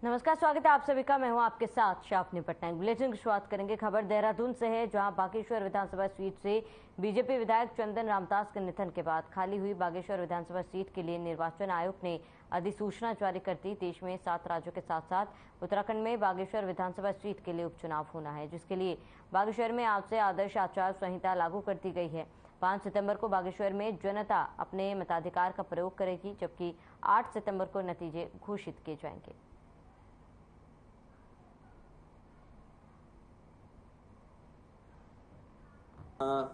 नमस्कार, स्वागत है आप सभी का। मैं हूं आपके साथ शापनी पटनायक। बुलेटिन की शुरुआत करेंगे खबर देहरादून से है, जहां बागेश्वर विधानसभा सीट से बीजेपी विधायक चंदन रामदास के निधन के बाद खाली हुई बागेश्वर विधानसभा सीट के लिए निर्वाचन आयोग ने अधिसूचना जारी कर दी। देश में 7 राज्यों के साथ साथ उत्तराखंड में बागेश्वर विधानसभा सीट के लिए उपचुनाव होना है, जिसके लिए बागेश्वर में आज से आदर्श आचार संहिता लागू कर दी गई है। 5 सितंबर को बागेश्वर में जनता अपने मताधिकार का प्रयोग करेगी, जबकि 8 सितंबर को नतीजे घोषित किए जाएंगे।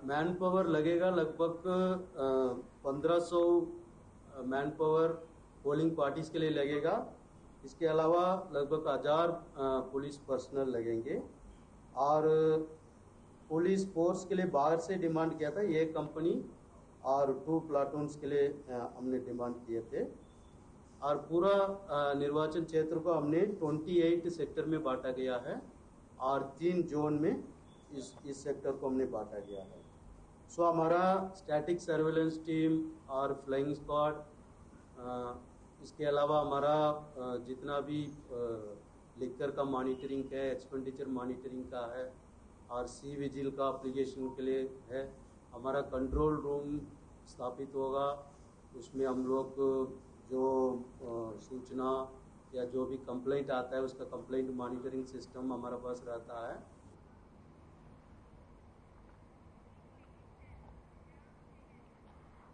मैन पावर लगेगा, लगभग 1500 मैन पावर पोलिंग पार्टीज के लिए लगेगा। इसके अलावा लगभग 1000 पुलिस पर्सनल लगेंगे। और पुलिस फोर्स के लिए बाहर से डिमांड किया था, ये कंपनी और 2 प्लाटून्स के लिए हमने डिमांड किए थे। और पूरा निर्वाचन क्षेत्र को हमने 28 सेक्टर में बांटा गया है और 3 जोन में इस सेक्टर को हमने बांटा गया है। सो हमारा स्टैटिक सर्वेलेंस टीम और फ्लाइंग स्क्वाड, इसके अलावा हमारा जितना भी लिकर का मॉनिटरिंग है, एक्सपेंडिचर मॉनिटरिंग का है और सी विजिल का एप्लीकेशन के लिए है। हमारा कंट्रोल रूम स्थापित होगा, उसमें हम लोग जो सूचना या जो भी कंप्लेंट आता है उसका कंप्लेंट मॉनिटरिंग सिस्टम हमारे पास रहता है।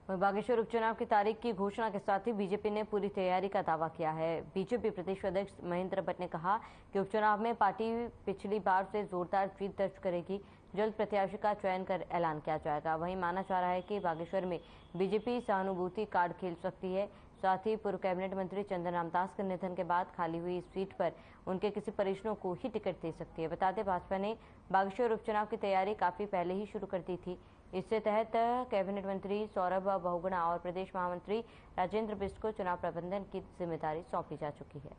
बागेश्वर उपचुनाव की तारीख की घोषणा के साथ ही बीजेपी ने पूरी तैयारी का दावा किया है। बीजेपी प्रदेश अध्यक्ष महेंद्र भट्ट ने कहा कि उपचुनाव में पार्टी पिछली बार से जोरदार जीत दर्ज करेगी। जल्द प्रत्याशी का चयन कर ऐलान किया जाएगा। वहीं माना जा रहा है कि बागेश्वर में बीजेपी सहानुभूति कार्ड खेल सकती है। साथ ही पूर्व कैबिनेट मंत्री चंदन रामदास के निधन के बाद खाली हुई इस सीट पर उनके किसी परिजनों को ही टिकट दे सकती है। बता दें, भाजपा ने बागेश्वर उपचुनाव की तैयारी काफी पहले ही शुरू कर दी थी। इससे तहत कैबिनेट मंत्री सौरभ बहुगुणा और प्रदेश महामंत्री राजेंद्र बिष्ट को चुनाव प्रबंधन की जिम्मेदारी सौंपी जा चुकी है।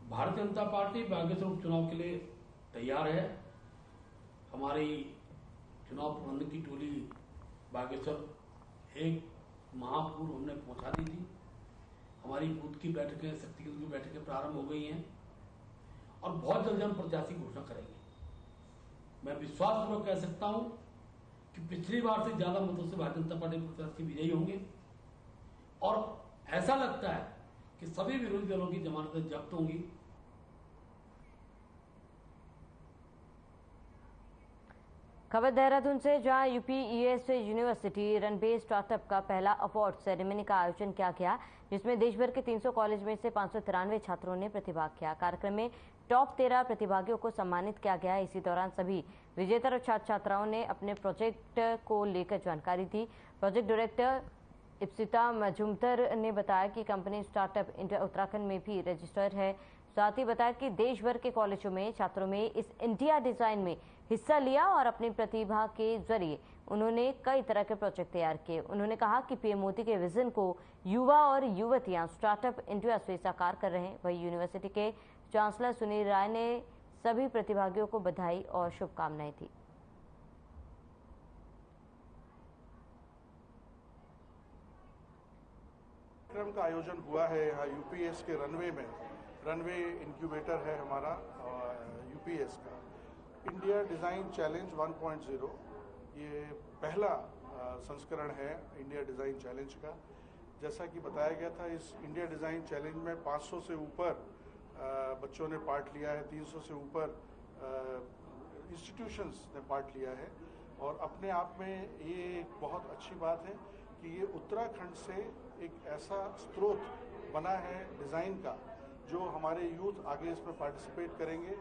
भारतीय जनता पार्टी बागेश्वर उपचुनाव के लिए तैयार है। हमारी चुनाव प्रबंधन की टोली बागेश्वर एक माह पूर्व हमने पहुंचा दी थी। हमारी बूथ की बैठकें, शक्ति केंद्र की बैठकें प्रारंभ हो गई हैं और बहुत जल्द हम प्रत्याशी घोषणा करेंगे। मैं विश्वासपूर्वक कह सकता हूं कि पिछली बार से ज्यादा मतों से भारतीय जनता पार्टी प्रत्याशी विजयी होंगे और ऐसा लगता है कि सभी विरोधी दलों की जमानतें जब्त होंगी। खबर देहरादून से, जहां यूपीईएस यूनिवर्सिटी रनवे स्टार्टअप का पहला अवार्ड सेरेमनी का आयोजन किया गया, जिसमें देश भर के 300 कॉलेज में से 593 छात्रों ने प्रतिभाग किया। कार्यक्रम में टॉप 13 प्रतिभागियों को सम्मानित किया गया। इसी दौरान सभी विजेता और छात्र छात्राओं ने अपने प्रोजेक्ट को लेकर जानकारी दी। प्रोजेक्ट डायरेक्टर इप्सिता मजूमदार ने बताया कि कंपनी स्टार्टअप इंडिया उत्तराखंड में भी रजिस्टर्ड है। साथ ही बताया कि देश भर के कॉलेजों में छात्रों में इस इंडिया डिजाइन में हिस्सा लिया और अपनी प्रतिभा के जरिए उन्होंने कई तरह के प्रोजेक्ट तैयार किए। उन्होंने कहा कि पीएम मोदी के विजन को युवा और युवतियां स्टार्टअप इंडिया से साकार कर रहे हैं। वहीं यूनिवर्सिटी के चांसलर सुनील राय ने सभी प्रतिभागियों को बधाई और शुभकामनाएं दी। कार्यक्रम का आयोजन हुआ है यहाँ यूपीएस के रनवे में। रनवे इंक्यूबेटर है हमारा यूपीएस का। इंडिया डिज़ाइन चैलेंज 1.0 ये पहला संस्करण है इंडिया डिज़ाइन चैलेंज का। जैसा कि बताया गया था, इस इंडिया डिज़ाइन चैलेंज में 500 से ऊपर बच्चों ने पार्ट लिया है, 300 से ऊपर इंस्टीट्यूशंस ने पार्ट लिया है। और अपने आप में ये एक बहुत अच्छी बात है कि ये उत्तराखंड से एक ऐसा स्रोत बना है डिज़ाइन का जो हमारे यूथ आगे इसमें पार्टिसिपेट करेंगे।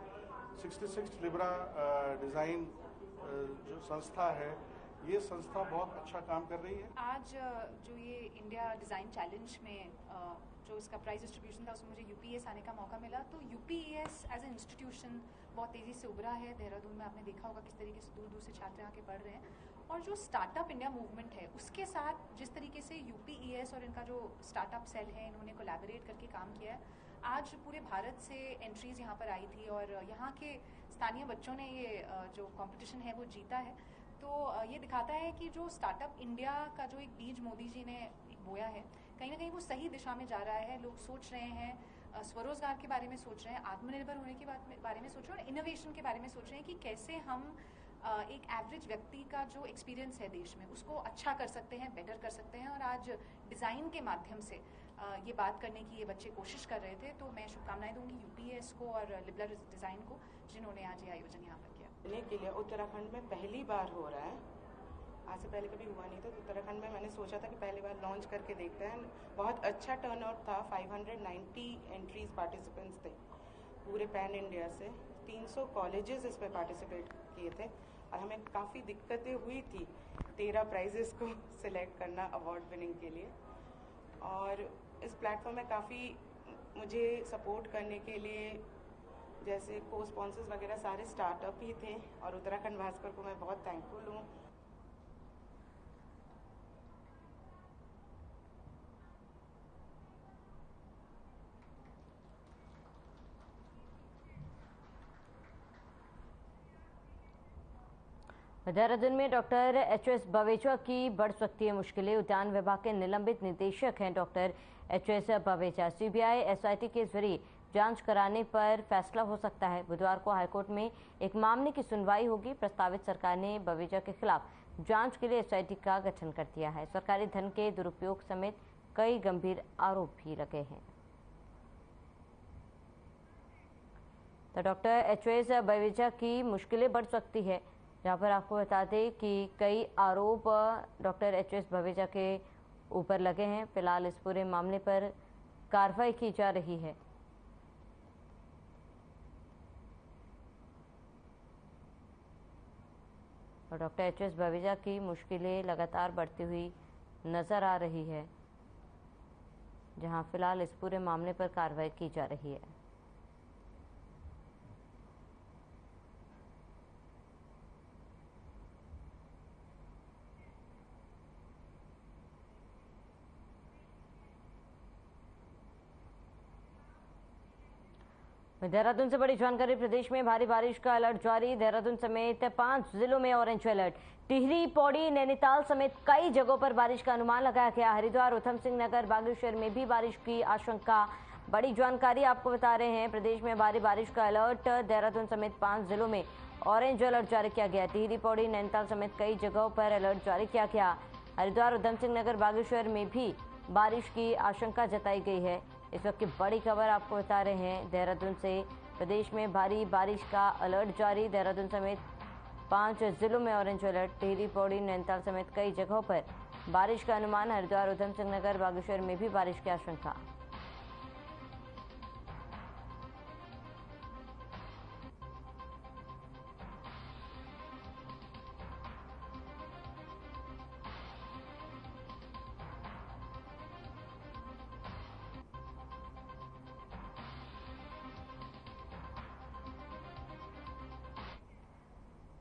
66 लिब्रा डिज़ाइन जो संस्था है, ये संस्था बहुत अच्छा काम कर रही है। आज जो ये इंडिया डिज़ाइन चैलेंज में जो इसका प्राइज डिस्ट्रीब्यूशन था, उसमें मुझे यूपीएस आने का मौका मिला। तो यूपीएस एज ए इंस्टीट्यूशन बहुत तेज़ी से उभरा है। देहरादून में आपने देखा होगा किस तरीके से दूर दूर से छात्र यहाँ के पढ़ रहे हैं। और जो स्टार्टअप इंडिया मूवमेंट है, उसके साथ जिस तरीके से यूपीईएस और इनका जो स्टार्टअप सेल है, इन्होंने कोलैबोरेट करके काम किया है। आज पूरे भारत से एंट्रीज यहाँ पर आई थी और यहाँ के स्थानीय बच्चों ने ये जो कंपटीशन है वो जीता है। तो ये दिखाता है कि जो स्टार्टअप इंडिया का जो एक बीज मोदी जी ने बोया है, कहीं ना कहीं वो सही दिशा में जा रहा है। लोग सोच रहे हैं, स्वरोजगार के बारे में सोच रहे हैं, आत्मनिर्भर होने के बारे में सोच रहे हैं और इनोवेशन के बारे में सोच रहे हैं कि कैसे हम एक एवरेज व्यक्ति का जो एक्सपीरियंस है देश में उसको अच्छा कर सकते हैं, बेटर कर सकते हैं। और आज डिज़ाइन के माध्यम से ये बात करने की ये बच्चे कोशिश कर रहे थे। तो मैं शुभकामनाएं दूंगी यूपीएस को और लिबरल डिज़ाइन को, जिन्होंने आज ये आयोजन यहाँ पर किया। के लिए उत्तराखंड में पहली बार हो रहा है, आज से पहले कभी हुआ नहीं था। तो उत्तराखंड में मैंने सोचा था कि पहली बार लॉन्च करके देखते हैं। बहुत अच्छा टर्नआउट था, 590 एंट्रीज पार्टिसिपेंट्स थे पूरे पैन इंडिया से। 300 कॉलेजेस इसमें पार्टिसिपेट किए थे और हमें काफ़ी दिक्कतें हुई थी 13 प्राइजेस को सिलेक्ट करना अवार्ड विनिंग के लिए। और इस प्लेटफॉर्म में काफ़ी मुझे सपोर्ट करने के लिए जैसे को स्पॉन्सर्स वगैरह सारे स्टार्टअप ही थे और उत्तराखंड भास्कर को मैं बहुत थैंकफुल हूँ। देहरादून में डॉक्टर एच.एस. बवेजा की बढ़ सकती है मुश्किलें। उद्यान विभाग के निलंबित निदेशक हैं doctor HS. Baweja. CBI SIT के जरिए जांच कराने पर फैसला हो सकता है। बुधवार को हाईकोर्ट में एक मामले की सुनवाई होगी। प्रस्तावित सरकार ने बवेजा के खिलाफ जांच के लिए एसआईटी का गठन कर दिया है। सरकारी धन के दुरुपयोग समेत कई गंभीर आरोप भी लगे हैं। तो डॉक्टर एच.एस. बवेजा की मुश्किलें बढ़ सकती है, जहाँ पर आपको बता दें कि कई आरोप डॉक्टर एच.एस. बवेजा के ऊपर लगे हैं। फिलहाल इस पूरे मामले पर कार्रवाई की जा रही है। और डॉक्टर एच.एस. बवेजा की मुश्किलें लगातार बढ़ती हुई नजर आ रही है, जहां फिलहाल इस पूरे मामले पर कार्रवाई की जा रही है। देहरादून से बड़ी जानकारी। प्रदेश में भारी बारिश का अलर्ट जारी। देहरादून समेत 5 जिलों में ऑरेंज अलर्ट। टिहरी, पौड़ी, नैनीताल समेत कई जगहों पर बारिश का अनुमान लगाया गया। हरिद्वार, उधम सिंह नगर, बागेश्वर में भी बारिश की आशंका। बड़ी जानकारी आपको बता रहे हैं। प्रदेश में भारी बारिश का अलर्ट। देहरादून समेत 5 जिलों में ऑरेंज अलर्ट जारी किया गया। टिहरी, पौड़ी, नैनीताल समेत कई जगहों पर अलर्ट जारी किया गया। हरिद्वार, उधम सिंह नगर, बागेश्वर में भी बारिश की आशंका जताई गई है। इस वक्त की बड़ी खबर आपको बता रहे हैं देहरादून से। प्रदेश में भारी बारिश का अलर्ट जारी। देहरादून समेत 5 जिलों में ऑरेंज अलर्ट। टिहरी, पौड़ी, नैनीताल समेत कई जगहों पर बारिश का अनुमान। हरिद्वार, उधम सिंह नगर, बागेश्वर में भी बारिश की आशंका।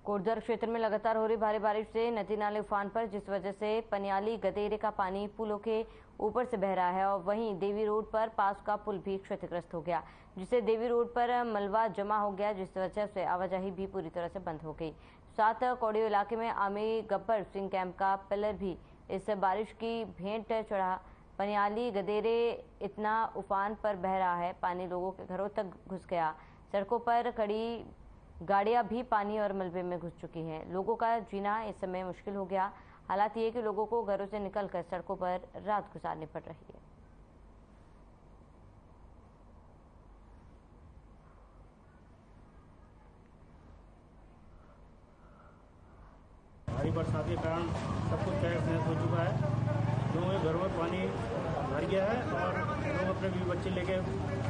कोटद्वार क्षेत्र में लगातार हो रही भारी बारिश से नदी नाले उफान पर, जिस वजह से पनियाली गदेरे का पानी पुलों के ऊपर से बह रहा है। और वहीं देवी रोड पर पास का पुल भी क्षतिग्रस्त हो गया, जिससे देवी रोड पर मलबा जमा हो गया, जिस वजह से आवाजाही भी पूरी तरह से बंद हो गई। साथ कौड़ियो इलाके में आमी गब्बर सिंह कैंप का पिलर भी इस बारिश की भेंट चढ़ा। पनियाली गदेरे इतना उफान पर बह रहा है, पानी लोगों के घरों तक घुस गया। सड़कों पर खड़ी गाड़ियां भी पानी और मलबे में घुस चुकी हैं। लोगों का जीना इस समय मुश्किल हो गया। हालात ये कि लोगों को घरों से निकलकर सड़कों पर रात गुजारनी पड़ रही है। भारी बरसात के कारण सब कुछ तहस नहस हो चुका है। लोगों के घरों में पानी भर गया है और लोग अपने बीवी बच्चे लेके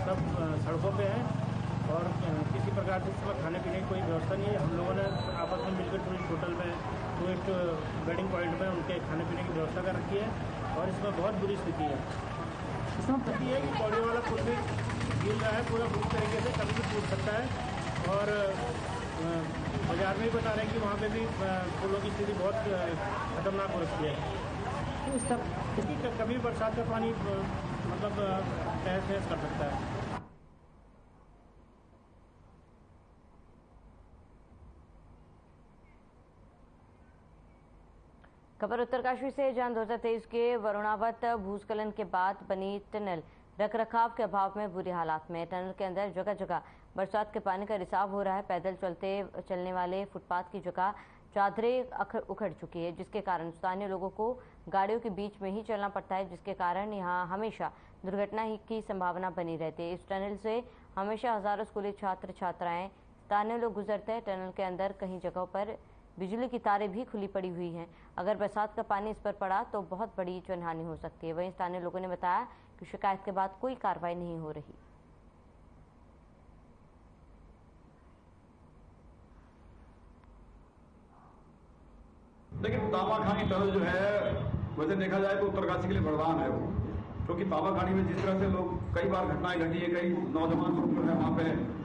सब सड़कों पे हैं और किसी प्रकार से इसमें खाने पीने की कोई व्यवस्था नहीं है। हम लोगों ने आपस में मिलकर टूरिस्ट होटल में, टूरिस्ट वेडिंग पॉइंट में उनके खाने पीने की व्यवस्था कर रखी है और इसमें बहुत बुरी स्थिति है। इसमें स्थिति है कि पौड़ी वाला पुल भी गिर रहा है पूरा बुरी तरीके से, कभी भी टूट सकता है। और बाजार में भी बता रहे हैं कि वहाँ पे भी पुलों की स्थिति बहुत खतरनाक हो रखी है। तो इस स्थिति कभी बरसात का पानी मतलब तहस नहस कर सकता है। खबर उत्तरकाशी से, जहां 2023 के वरुणावत भूस्खलन के बाद बनी टनल रखरखाव के अभाव में बुरी हालात में। टनल के अंदर जगह जगह बरसात के पानी का रिसाव हो रहा है। पैदल चलने वाले फुटपाथ की जगह चादरें उखड़ चुकी है, जिसके कारण स्थानीय लोगों को गाड़ियों के बीच में ही चलना पड़ता है, जिसके कारण यहां हमेशा दुर्घटना की संभावना बनी रहती है। इस टनल से हमेशा हजारों स्कूली छात्र छात्राएं, स्थानीय लोग गुजरते हैं। टनल के अंदर कई जगहों पर बिजली की तारें भी खुली पड़ी हुई हैं। अगर बरसात का पानी इस पर पड़ा तो बहुत बड़ी जनहानि हो सकती है। वहीं स्थानीय लोगों ने बताया कि शिकायत के बाद कोई कार्रवाई नहीं हो रही। लेकिन तामाखानी टनल जो है, वैसे देखा जाए तो उत्तरकाशी के लिए वरदान है वो, क्योंकि तामाखानी में जिस तरह से लोग कई बार घटनाएं घटी है, कई नौजवान लोग जो है वहाँ पे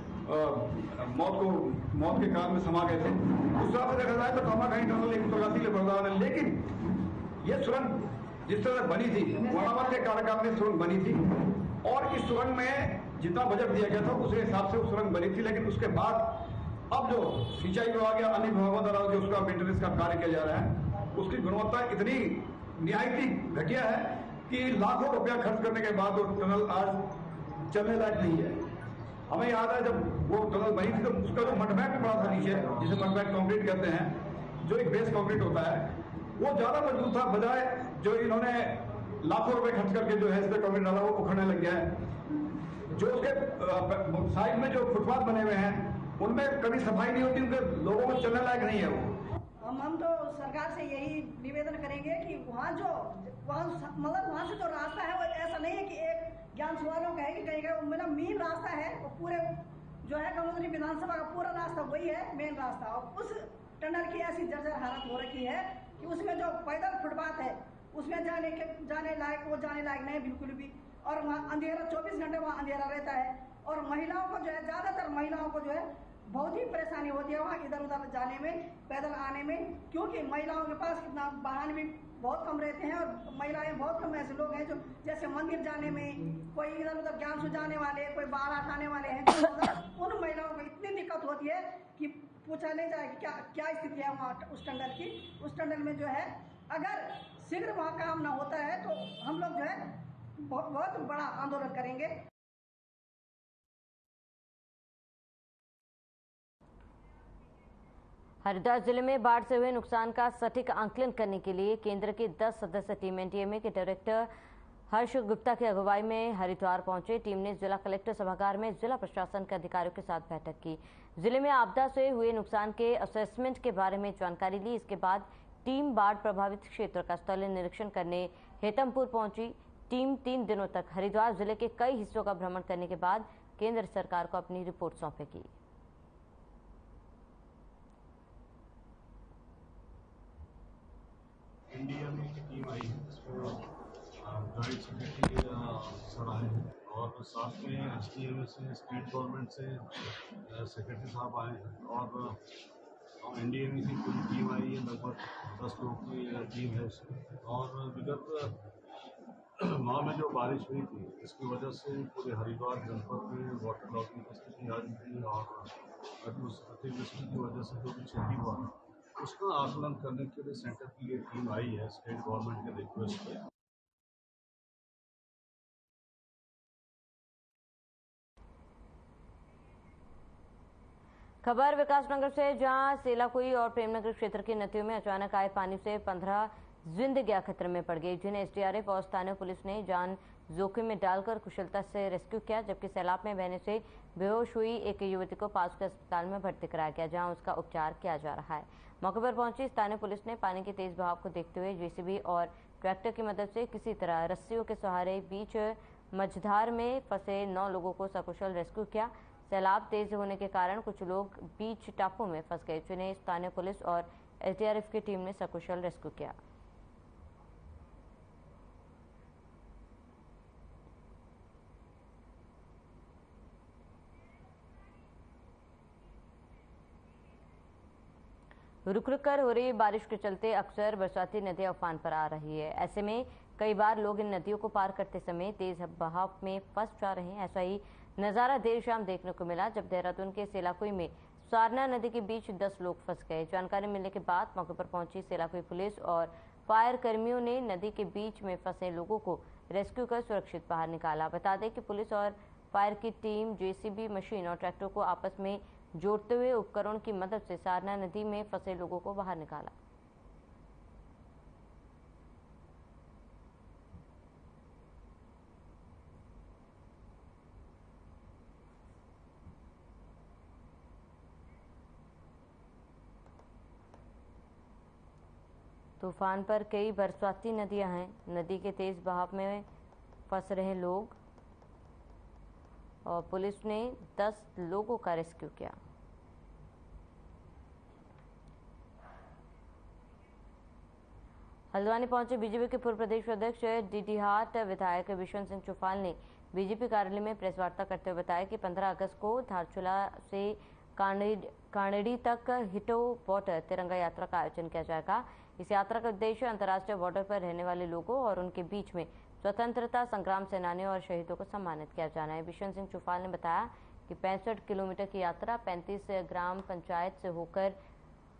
मौत के काल में समा गए थे। उस तरह से देखा जाए तो तामाखानी टनल एक उत्तरकाशी के लिए वरदान है। लेकिन ये सुरंग जिस तरह बनी थी, वरुणावत के कार्यकाल में सुरंग बनी थी और इस सुरंग में जितना बजट दिया गया था उस हिसाब से सुरंग बनी थी। लेकिन उसके बाद अब जो सिंचाई विभाग या अन्य विभागों द्वारा जो उसका मेंटेनेंस का कार्य किया जा रहा है, उसकी गुणवत्ता इतनी निहायती घटिया है कि लाखों रुपया खर्च करने के बाद वो टनल आज चलने लायक नहीं है। हमें याद है जब वो टनल बनी थी तो उसका जो मडमैट भी पड़ा था नीचे, जिसे मडमैट कंक्रीट कहते हैं, जो एक बेस कंक्रीट होता है, वो ज्यादा मजबूत था, बजाय जो इन्होंने लाखों रुपए खर्च करके जो है इस पे कंक्रीट डाला वो उखड़ने लग गया है। जो उसके साइड में जो फुटपाथ बने हुए हैं उनमें कभी सफाई नहीं होती, उनके लोगों को चलने लायक नहीं है वो। हम तो सरकार से यही निवेदन करेंगे कि वहाँ से जो रास्ता है वो ऐसा नहीं है कि एक ज्ञान वालों का है कि कहीं मेरा मेन रास्ता है, वो पूरे जो है कमलपुर विधानसभा का पूरा रास्ता वही है मेन रास्ता। और उस टनल की ऐसी जर्जर हालत हो रखी है कि उसमें जो पैदल फुटपाथ है उसमें जाने लायक नहीं बिल्कुल भी। और वहाँ अंधेरा 24 घंटे वहाँ अंधेरा रहता है और महिलाओं को जो है, ज्यादातर महिलाओं को जो है बहुत ही परेशानी होती है वहाँ इधर उधर जाने में, पैदल आने में, क्योंकि महिलाओं के पास कितना वाहन भी बहुत कम रहते हैं और महिलाएं बहुत कम ऐसे लोग हैं जो जैसे मंदिर जाने में, कोई इधर उधर ज्ञान से जाने वाले, कोई बारात आने वाले हैं, तो उन महिलाओं को इतनी दिक्कत होती है कि पूछा नहीं जाए कि क्या स्थिति है वहाँ उस टनल की। उस टनल में जो है अगर शीघ्र वहाँ काम ना होता है तो हम लोग जो है बहुत बड़ा आंदोलन करेंगे। हरिद्वार जिले में बाढ़ से हुए नुकसान का सटीक आंकलन करने के लिए केंद्र की 10 सदस्यीय टीम एनडीएमए के डायरेक्टर हर्ष गुप्ता की अगुवाई में हरिद्वार पहुंचे। टीम ने जिला कलेक्टर सभागार में जिला प्रशासन के अधिकारियों के साथ बैठक की। जिले में आपदा से हुए नुकसान के असेसमेंट के बारे में जानकारी ली। इसके बाद टीम बाढ़ प्रभावित क्षेत्र का स्थलीय निरीक्षण करने हेतमपुर पहुंची। टीम 3 दिनों तक हरिद्वार जिले के कई हिस्सों का भ्रमण करने के बाद केंद्र सरकार को अपनी रिपोर्ट सौंपेगी। एनडीएमए की टीम आई है, जिसमें जॉइंट सेक्रेटरी सर आए हैं और साथ में एचटीएमए से, स्टेट गवर्नमेंट से सेक्रेटरी साहब आए हैं और एनडीएमए की पूरी टीम आई है। लगभग 10 लोगों की टीम है इसमें। और विगत माह में जो बारिश हुई थी इसकी वजह से पूरे हरिद्वार जनपद में वाटर लॉगिंग की स्थिति आ रही थी और अतिवृष्टि की वजह से जो भी क्षति हुआ उसका आकलन करने के लिए सेंटर की ये टीम आई है स्टेट गवर्नमेंट के रिक्वेस्ट पे। खबर विकासनगर से, जहां सेलाकुई और प्रेमनगर क्षेत्र की नदियों में अचानक आए पानी से 15 जिंदगियां खतरे में पड़ गई, जिन्हें एसडीआरएफ और स्थानीय पुलिस ने जान जोखिम में डालकर कुशलता से रेस्क्यू किया। जबकि सैलाब में बहने से बेहोश हुई एक युवती को पास के अस्पताल में भर्ती कराया गया, जहां उसका उपचार किया जा रहा है। मौके पर पहुंची स्थानीय पुलिस ने पानी के तेज बहाव को देखते हुए जेसीबी और ट्रैक्टर की मदद से किसी तरह रस्सियों के सहारे बीच मझधार में फंसे 9 लोगों को सकुशल रेस्क्यू किया। सैलाब तेज होने के कारण कुछ लोग बीच टापू में फंस गए, जिन्हें स्थानीय पुलिस और एसडीआरएफ की टीम ने सकुशल रेस्क्यू किया। रुक रुक कर हो रही बारिश के चलते अक्सर बरसाती नदियां उफान पर आ रही है। ऐसे में कई बार लोग इन नदियों को पार करते समय तेज बहाव में फंस जा रहे हैं। ऐसा ही नजारा देर शाम देखने को मिला जब देहरादून के सेलाकुई में सारना नदी के बीच 10 लोग फंस गए। जानकारी मिलने के बाद मौके पर पहुंची सेलाकुई पुलिस और फायर कर्मियों ने नदी के बीच में फंसे लोगों को रेस्क्यू कर सुरक्षित बाहर निकाला। बता दें कि पुलिस और फायर की टीम जेसीबी मशीन और ट्रैक्टर को आपस में जोड़ते हुए उपकरण की मदद से सारना नदी में फंसे लोगों को बाहर निकाला। तूफान पर कई बरसाती नदियां हैं। नदी के तेज बहाव में फंस रहे लोग और पुलिस ने 10 लोगों का रेस्क्यू किया। हल्द्वानी पहुंचे बीजेपी के पूर्व प्रदेश अध्यक्ष डीडीहाट विधायक विश्वंत सिंह चौफाल ने बीजेपी कार्यालय में प्रेस वार्ता करते हुए बताया कि 15 अगस्त को धारचूला से कानेड़ी तक हिटो बॉर्डर तिरंगा यात्रा का आयोजन किया जाएगा। इस यात्रा का उद्देश्य अंतर्राष्ट्रीय बॉर्डर पर रहने वाले लोगों और उनके बीच में स्वतंत्रता संग्राम सेनानियों और शहीदों को सम्मानित किया जाना है। विश्वंत सिंह चौफाल ने बताया कि 65 किलोमीटर की यात्रा 35 ग्राम पंचायत से होकर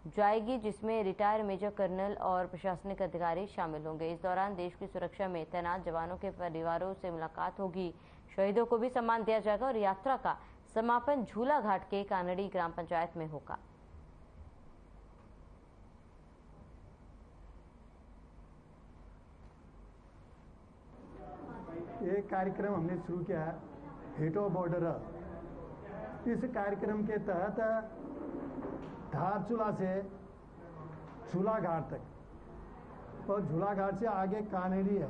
जाएगी, जिसमें रिटायर मेजर कर्नल और प्रशासनिक अधिकारी शामिल होंगे। इस दौरान देश की सुरक्षा में तैनात जवानों के परिवारों से मुलाकात होगी, शहीदों को भी सम्मान दिया जाएगा और यात्रा का समापन झूला घाट के कानड़ी ग्राम पंचायत में होगा। एक कार्यक्रम हमने शुरू किया है हिटो बॉर्डर। इस कार्यक्रम के तहत धारचूला से झूला घाट तक और झूला घाट से आगे कानेड़ी है,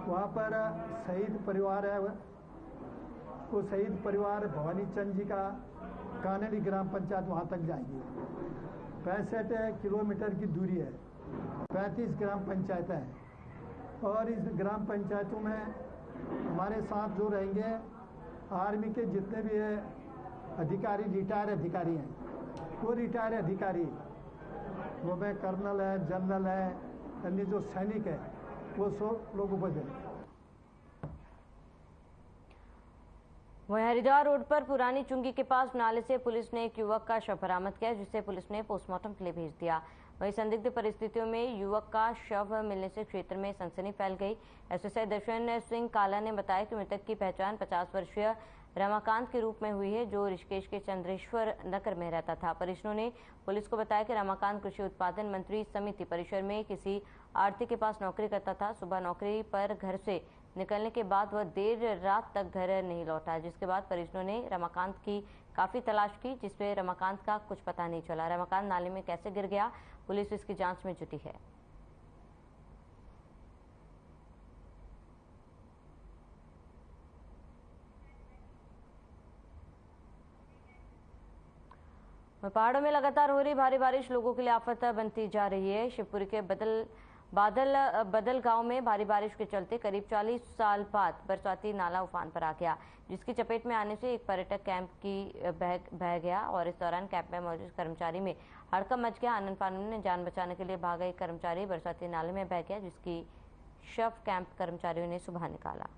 वहाँ पर शहीद परिवार है। वो शहीद परिवार भवानी चंद जी का कानेड़ी ग्राम पंचायत वहाँ तक जाएगी। 65 किलोमीटर की दूरी है, 35 ग्राम पंचायतें हैं और इस ग्राम पंचायतों में हमारे साथ जो रहेंगे आर्मी के जितने भी अधिकारी रिटायर अधिकारी हैं, वो रिटायर अधिकारी वो में कर्नल है, जनरल है, अन्य जो सैनिक है, वो सब लोगों को दें। वहीं हरिद्वार रोड पर पुरानी चुंगी के पास नाले से पुलिस ने एक युवक का शव बरामद किया, जिसे पुलिस ने पोस्टमार्टम के लिए भेज दिया। वहीं संदिग्ध परिस्थितियों में युवक का शव मिलने से क्षेत्र में सनसनी फैल गई। एसएसआई दर्शन सिंह काला ने बताया कि मृतक की पहचान 50 वर्षीय रमाकांत के रूप में हुई है, जो ऋषिकेश के चंद्रेश्वर नगर में रहता था। परिजनों ने पुलिस को बताया कि रमाकांत कृषि उत्पादन मंत्री समिति परिसर में किसी आढ़ती के पास नौकरी करता था। सुबह नौकरी पर घर से निकलने के बाद वह देर रात तक घर नहीं लौटा, जिसके बाद परिजनों ने रमाकांत की काफी तलाश की, जिसमें रमाकांत का कुछ पता नहीं चला। रमाकांत नाले में कैसे गिर गया, पुलिस इसकी जांच में जुटी है। पहाड़ों में लगातार हो रही भारी बारिश लोगों के लिए आफत बनती जा रही है। शिवपुरी के बदल गांव में भारी बारिश के चलते करीब 40 साल बाद बरसाती नाला उफान पर आ गया, जिसकी चपेट में आने से एक पर्यटक कैंप की बह गया और इस दौरान कैंप में मौजूद कर्मचारी में हड़कंप मच गया। आनंद फानन ने जान बचाने के लिए भागा एक कर्मचारी बरसाती नाले में बह गया, जिसकी शव कैंप कर्मचारियों ने सुबह निकाला।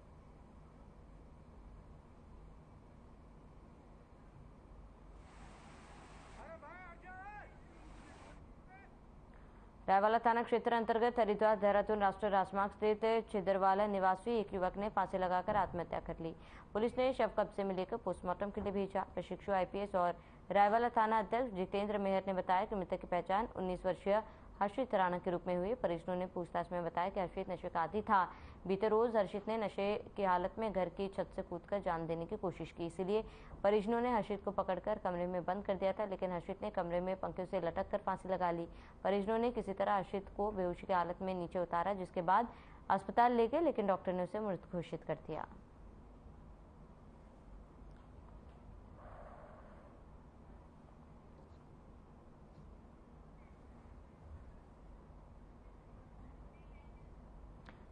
रायवाला थाना क्षेत्र अंतर्गत हरिद्वार देहरादून राष्ट्रीय राजमार्ग स्थित छिदरवाला निवासी एक युवक ने फांसी लगाकर आत्महत्या कर ली। पुलिस ने शव कब्जे में लेकर पोस्टमार्टम के लिए भेजा। प्रशिक्षु आईपीएस और रायवाला थाना अध्यक्ष जितेंद्र मेहर ने बताया कि मृतक की पहचान 19 वर्षीय हर्षित राणा के रूप में हुई। परिजनों ने पूछताछ में बताया कि हर्षित नशे का आदी था। बीते रोज हर्षित ने नशे की हालत में घर की छत से कूदकर जान देने की कोशिश की, इसीलिए परिजनों ने हर्षित को पकड़कर कमरे में बंद कर दिया था, लेकिन हर्षित ने कमरे में पंखों से लटक कर फांसी लगा ली। परिजनों ने किसी तरह हर्षित को बेहोशी की हालत में नीचे उतारा, जिसके बाद अस्पताल ले गए, लेकिन डॉक्टर ने उसे मृत घोषित कर दिया।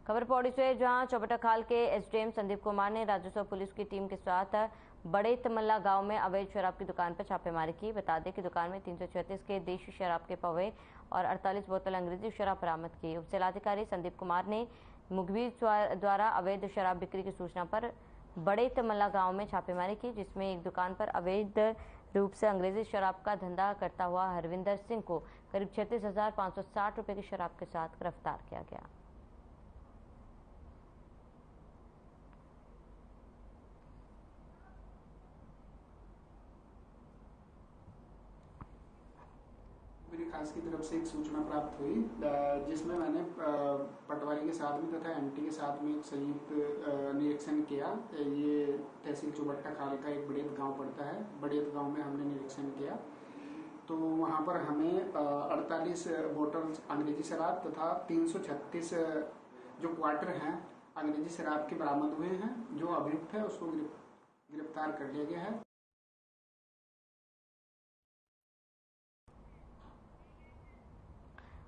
खबर पौड़ी से, जहां चौबटाखाल के एसडीएम संदीप कुमार ने राजस्व पुलिस की टीम के साथ बड़े तमल्ला गांव में अवैध शराब की दुकान पर छापेमारी की। बता दें कि दुकान में 336 के देशी शराब के पौवे और 48 बोतल अंग्रेजी शराब बरामद की। उपजिलाधिकारी संदीप कुमार ने मुखबिर द्वारा अवैध शराब बिक्री की सूचना पर बड़े तमल्ला गांव में छापेमारी की, जिसमें एक दुकान पर अवैध रूप से अंग्रेजी शराब का धंधा करता हुआ हरविंदर सिंह को करीब 36,560 रुपए की शराब के साथ गिरफ्तार किया गया। मेरी खास की तरफ से एक सूचना प्राप्त हुई जिसमें मैंने पटवारी के साथ में तथा एमटी के साथ में एक संयुक्त निरीक्षण किया। ये तहसील चुबट्टा खाल का एक बड़ेत गांव पड़ता है। बड़ेत गांव में हमने निरीक्षण किया तो वहां पर हमें 48 बोतल अंग्रेजी शराब तथा 336 जो क्वार्टर हैं अंग्रेजी शराब के बरामद हुए हैं। जो अभियुक्त है उसको गिरफ्तार कर लिया गया है।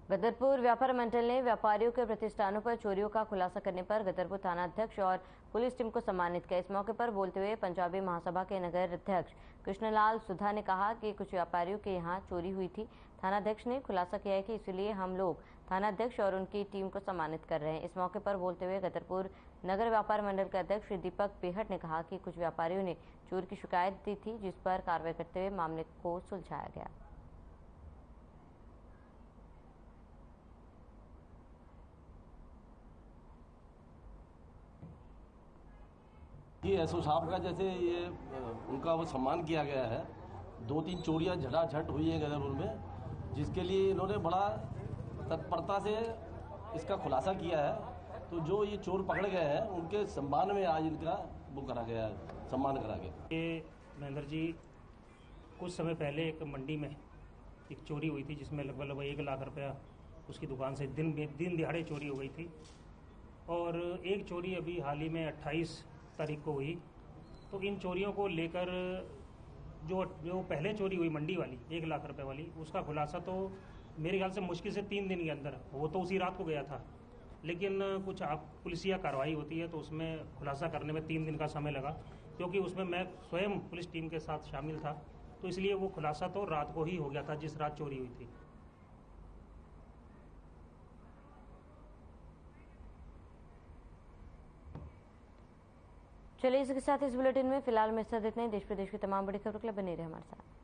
गदरपुर व्यापार मंडल ने व्यापारियों के प्रतिष्ठानों पर चोरियों का खुलासा करने पर गदरपुर थाना अध्यक्ष और पुलिस टीम को सम्मानित किया। इस मौके पर बोलते हुए पंजाबी महासभा के नगर अध्यक्ष कृष्णलाल सुधा ने कहा कि कुछ व्यापारियों के यहां चोरी हुई थी। थाना अध्यक्ष ने खुलासा किया है कि इसलिए हम लोग थाना अध्यक्ष और उनकी टीम को सम्मानित कर रहे हैं। इस मौके पर बोलते हुए गदरपुर नगर व्यापार मंडल के अध्यक्ष श्री दीपक पेहट ने कहा कि कुछ व्यापारियों ने चोरी की शिकायत दी थी, जिस पर कार्रवाई करते हुए मामले को सुलझाया गया। ये एसओ साहब का जैसे ये उनका वो सम्मान किया गया है। 2-3 चोरियां झटाझट हुई हैं गदरपुर में, जिसके लिए इन्होंने बड़ा तत्परता से इसका खुलासा किया है। तो जो ये चोर पकड़ गए हैं उनके सम्मान में आज इनका वो करा गया है, सम्मान करा गया। ये महेंद्र जी कुछ समय पहले एक मंडी में एक चोरी हुई थी जिसमें लगभग 1 लाख रुपया उसकी दुकान से दिन दिहाड़े चोरी हो गई थी। और एक चोरी अभी हाल ही में 28 तारीख को हुई। तो इन चोरियों को लेकर जो पहले चोरी हुई मंडी वाली 1 लाख रुपए वाली, उसका खुलासा तो मेरे ख्याल से मुश्किल से 3 दिन के अंदर, वो तो उसी रात को गया था, लेकिन कुछ पुलिसिया कार्रवाई होती है तो उसमें खुलासा करने में 3 दिन का समय लगा, क्योंकि उसमें मैं स्वयं पुलिस टीम के साथ शामिल था। तो इसलिए वो खुलासा तो रात को ही हो गया था जिस रात चोरी हुई थी। चलिए इसके साथ इस बुलेटिन में फिलहाल में इतना ही। देश प्रदेश की तमाम बड़ी खबरों के लिए बने रहे हमारे साथ।